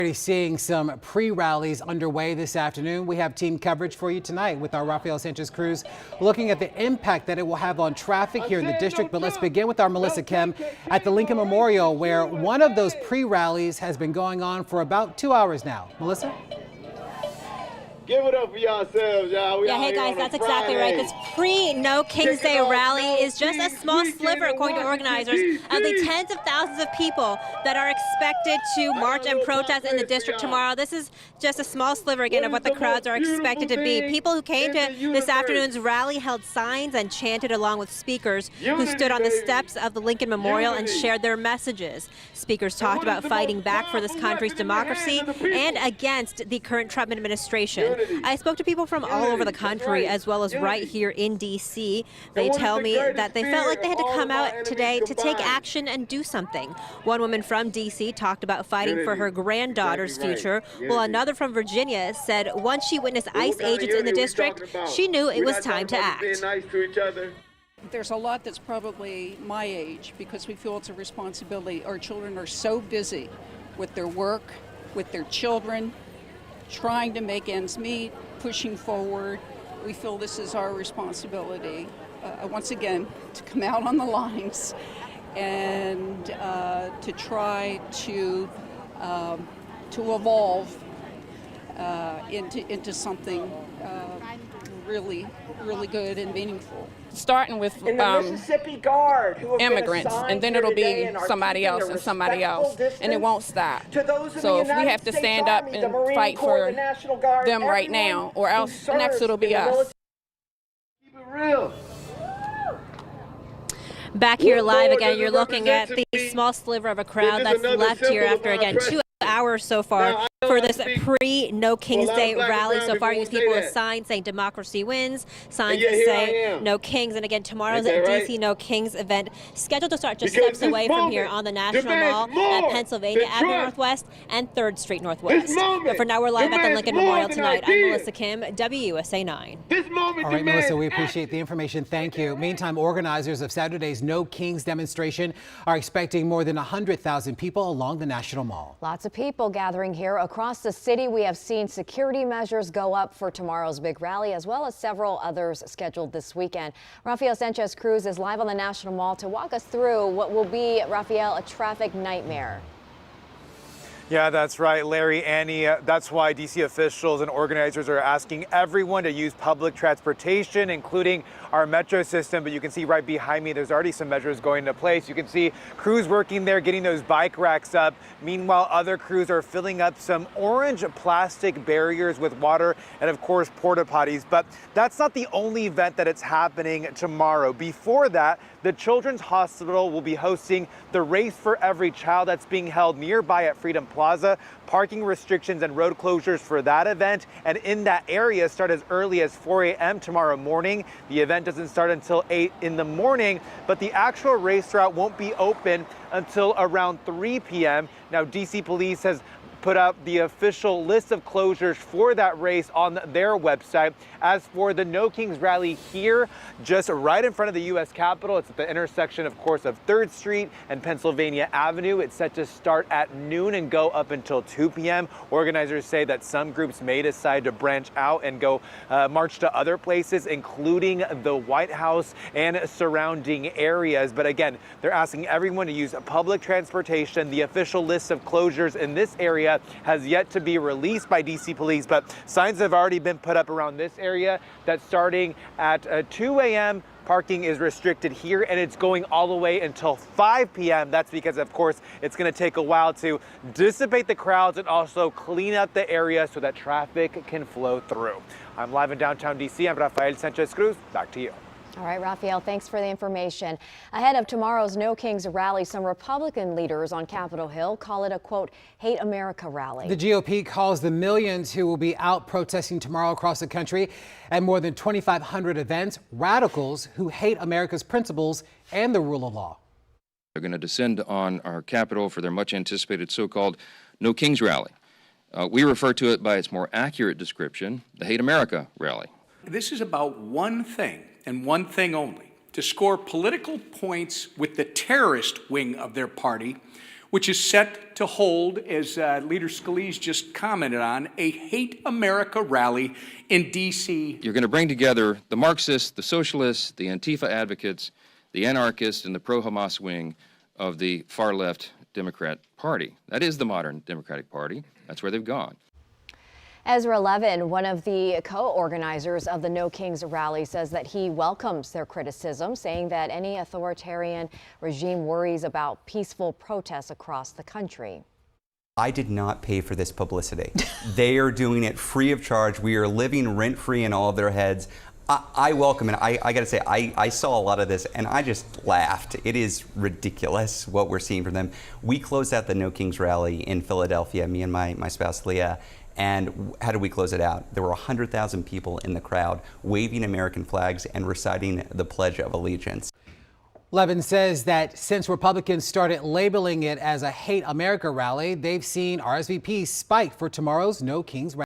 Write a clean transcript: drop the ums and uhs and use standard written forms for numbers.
Already seeing some pre-rallies underway this afternoon. We have team coverage for you tonight with our Rafael Sanchez Cruz looking at the impact that it will have on traffic here in the district. But let's begin with our Melissa Kim at the Lincoln Memorial, where one of those pre-rallies has been going on for about 2 hours now. Melissa? Give it up for yourselves, y'all. Yeah, hey guys, that's exactly right. This pre-No Kings Day rally is just a small sliver, according to organizers, of the tens of thousands of people that are expected to march and protest in the district tomorrow. This is just a small sliver, again, of what the crowds are expected to be. People who came to this afternoon's rally held signs and chanted along with speakers who stood on the steps of the Lincoln Memorial and shared their messages. Speakers talked about fighting back for this country's democracy and against the current Trump administration. I spoke to people from all over the country as well as right here in D.C. They tell me that they felt like they had to come out today to take action and do something. One woman from D.C. talked about fighting for her granddaughter's future, while another from Virginia said once she witnessed ICE agents in the district, she knew it was time to act. There's a lot that's probably my age because we feel it's a responsibility. Our children are so busy with their work, with their children, trying to make ends meet, pushing forward. We feel this is our responsibility, once again, to come out on the lines and to try to evolve into something really, really good and meaningful. Starting with Mississippi Guard, who immigrants, and then it'll be somebody else and somebody else, and it won't stop. So if we have to stand up and fight for them right now, or else next it'll be us. Keep it real. Back here live again, you're looking at the small sliver of a crowd that's left here after, again, 2 hours so far for this pre-No Kings Day rally. So far, you see people with signs saying democracy wins, signs that say no kings. And again, tomorrow's DC No Kings event scheduled to start just steps away from here on the National Mall at Pennsylvania Avenue Northwest and 3rd Street Northwest. But for now, we're live at the Lincoln Memorial tonight. I'm Melissa Kim, WUSA 9. All right, Melissa, we appreciate the information. Thank you. Meantime, organizers of Saturday's No Kings demonstration are expecting more than 100,000 people along the National Mall. Lots of people gathering here across the city. We have seen security measures go up for tomorrow's big rally, as well as several others scheduled this weekend. Rafael Sanchez Cruz is live on the National Mall to walk us through what will be, Rafael, a traffic nightmare. Yeah, that's right, Larry, Annie. That's why D.C. officials and organizers are asking everyone to use public transportation, including our metro system. But you can see right behind me, there's already some measures going into place. You can see crews working there, getting those bike racks up. Meanwhile, other crews are filling up some orange plastic barriers with water and, of course, porta potties. But that's not the only event that it's happening tomorrow. Before that, the Children's Hospital will be hosting the Race for Every Child that's being held nearby at Freedom Plaza. Parking restrictions and road closures for that event and in that area start as early as 4 a.m. tomorrow morning. The event doesn't start until 8 in the morning, but the actual race route won't be open until around 3 p.m. Now, DC Police has put out the official list of closures for that race on their website. As for the No Kings rally here, just right in front of the U.S. Capitol, it's at the intersection, of course, of 3rd Street and Pennsylvania Avenue. It's set to start at noon and go up until 2 p.m. Organizers say that some groups may decide to branch out and go march to other places, including the White House and surrounding areas. But again, they're asking everyone to use public transportation. The official list of closures in this area has yet to be released by DC Police, but signs have already been put up around this area that starting at 2 a.m. parking is restricted here, and it's going all the way until 5 p.m. That's because, of course, it's going to take a while to dissipate the crowds and also clean up the area so that traffic can flow through. I'm live in downtown DC. I'm Rafael Sanchez Cruz. Back to you. All right, Rafael, thanks for the information. Ahead of tomorrow's No Kings rally, some Republican leaders on Capitol Hill call it a, quote, hate America rally. The GOP calls the millions who will be out protesting tomorrow across the country at more than 2,500 events radicals who hate America's principles and the rule of law. They're going to descend on our Capitol for their much anticipated so-called No Kings rally. We refer to it by its more accurate description, the Hate America rally. This is about one thing and one thing only: to score political points with the terrorist wing of their party, which is set to hold, as Leader Scalise just commented on, a Hate America rally in D.C. You're going to bring together the Marxists, the socialists, the Antifa advocates, the anarchists, and the pro-Hamas wing of the far-left Democrat Party. That is the modern Democratic Party. That's where they've gone. Ezra Levin, one of the co-organizers of the No Kings rally, says that he welcomes their criticism, saying that any authoritarian regime worries about peaceful protests across the country. I did not pay for this publicity. They are doing it free of charge. We are living rent-free in all of their heads. I welcome it. I got to say, I saw a lot of this and I just laughed. It is ridiculous what we're seeing from them. We closed out the No Kings rally in Philadelphia, me and my spouse Leah. And how did we close it out? There were 100,000 people in the crowd waving American flags and reciting the Pledge of Allegiance. Levin says that since Republicans started labeling it as a Hate America rally, they've seen RSVPs spike for tomorrow's No Kings rally.